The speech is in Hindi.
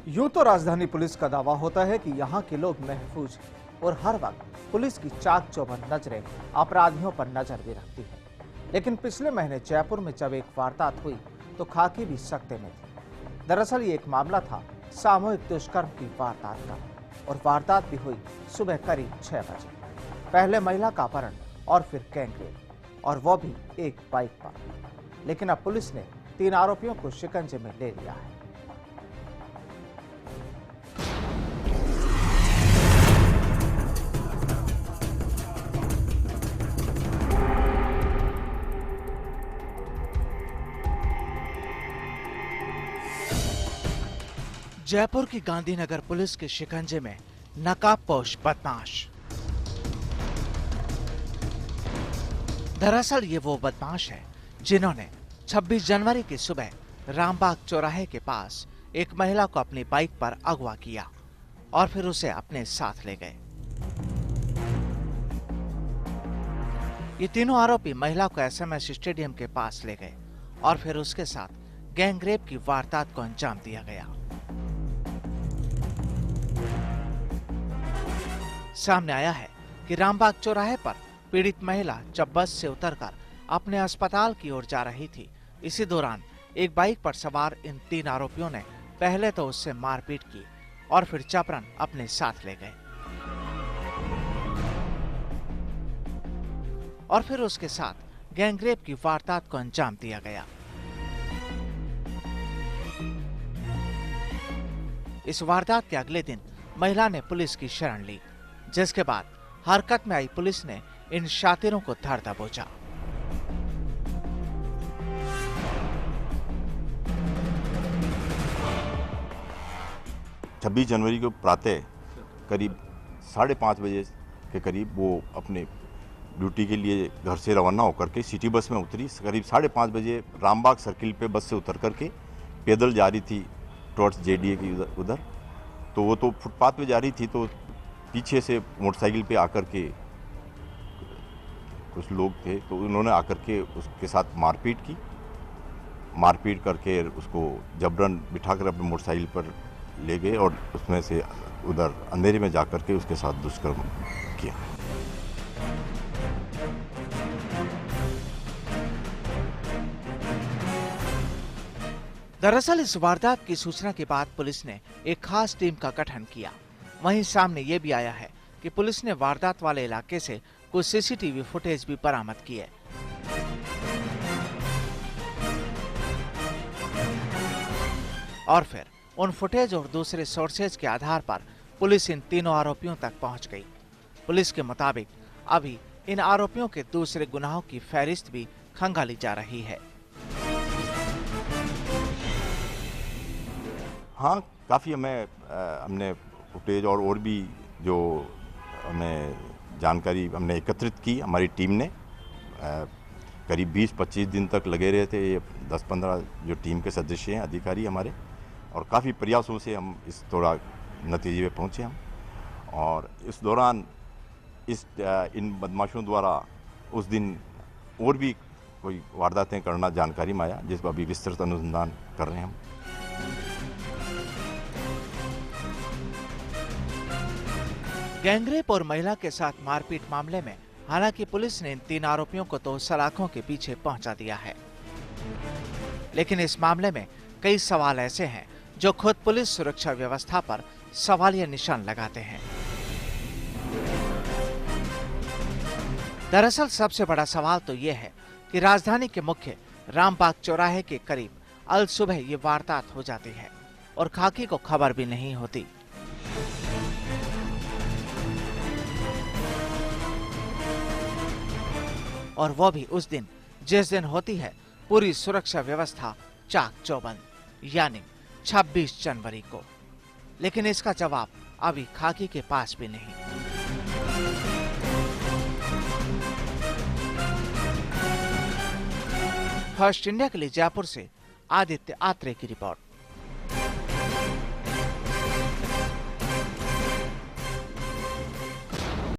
यूं तो राजधानी पुलिस का दावा होता है कि यहाँ के लोग महफूज हैं और हर वक्त पुलिस की चाक चौबंद नजरें अपराधियों पर नजर भी रखती है। लेकिन पिछले महीने जयपुर में जब एक वारदात हुई तो खाकी भी सकते में थी। दरअसल ये एक मामला था सामूहिक दुष्कर्म की वारदात का, और वारदात भी हुई सुबह करीब 6 बजे। पहले महिला का अपहरण और फिर गैंगरेप, और वो भी एक बाइक पर। लेकिन अब पुलिस ने 3 आरोपियों को शिकंजे में ले लिया है। जयपुर की गांधीनगर पुलिस के शिकंजे में नकाबपोश बदमाश। दरअसल ये वो बदमाश है जिन्होंने 26 जनवरी की सुबह रामबाग चौराहे के पास एक महिला को अपनी बाइक पर अगवा किया और फिर उसे अपने साथ ले गए। ये तीनों आरोपी महिला को एसएमएस स्टेडियम के पास ले गए और फिर उसके साथ गैंगरेप की वारदात को अंजाम दिया गया। सामने आया है कि रामबाग चौराहे पर पीड़ित महिला जब बस से उतरकर अपने अस्पताल की ओर जा रही थी, इसी दौरान एक बाइक पर सवार इन 3 आरोपियों ने पहले तो उससे मारपीट की और फिर जबरन अपने साथ ले गए और फिर उसके साथ गैंगरेप की वारदात को अंजाम दिया गया। इस वारदात के अगले दिन महिला ने पुलिस की शरण ली, जिसके बाद हरकत में आई पुलिस ने इन शातिरों को धर दबोचा। छब्बीस जनवरी को प्रातः करीब 5:30 बजे के करीब वो अपने ड्यूटी के लिए घर से रवाना होकर के सिटी बस में उतरी। करीब 5:30 बजे रामबाग सर्किल पे बस से उतर करके पैदल जा रही थी टॉर्च जेडीए की उधर। तो वो तो फुटपाथ पे जा रही थी, तो पीछे से मोटरसाइकिल पे आकर के कुछ लोग थे, तो उन्होंने आकर के उसके साथ मारपीट की। मारपीट करके उसको जबरन बिठाकर अपने मोटरसाइकिल पर ले गए और उसमें से उधर अंधेरे में जाकर के उसके साथ दुष्कर्म किया। दरअसल इस वारदात की सूचना के बाद पुलिस ने एक खास टीम का गठन किया। वहीं सामने ये भी आया है कि पुलिस ने वारदात वाले इलाके से कुछ सीसीटीवी फुटेज भी बरामद किए। और फिर उन फुटेज और दूसरे सोर्सेज के आधार पर पुलिस इन तीनों आरोपियों तक पहुंच गई। पुलिस के मुताबिक अभी इन आरोपियों के दूसरे गुनाहों की फहरिस्त भी खंगाली जा रही है। हाँ, काफ़ी हमने फुटेज और भी जो हमें जानकारी हमने एकत्रित की हमारी टीम ने। करीब 20-25 दिन तक लगे रहे थे ये 10-15 जो टीम के सदस्य हैं, अधिकारी हमारे, और काफ़ी प्रयासों से हम इस थोड़ा नतीजे पे पहुँचे हम। और इस दौरान इन बदमाशों द्वारा उस दिन और भी कोई वारदातें करना जानकारी में आया, जिस पर अभी विस्तृत अनुसंधान कर रहे हैं हम। गैंगरेप और महिला के साथ मारपीट मामले में हालांकि पुलिस ने इन 3 आरोपियों को तो सलाखों के पीछे पहुंचा दिया है, लेकिन इस मामले में कई सवाल ऐसे हैं जो खुद पुलिस सुरक्षा व्यवस्था पर सवालिया निशान लगाते हैं। दरअसल सबसे बड़ा सवाल तो यह है कि राजधानी के मुख्य रामबाग चौराहे के करीब अल सुबह ये वारदात हो जाती है और खाकी को खबर भी नहीं होती। और वो भी उस दिन जिस दिन होती है पूरी सुरक्षा व्यवस्था चाक चौबंद, यानी 26 जनवरी को। लेकिन इसका जवाब अभी खाकी के पास भी नहीं। फर्स्ट इंडिया के लिए जयपुर से आदित्य आत्रे की रिपोर्ट।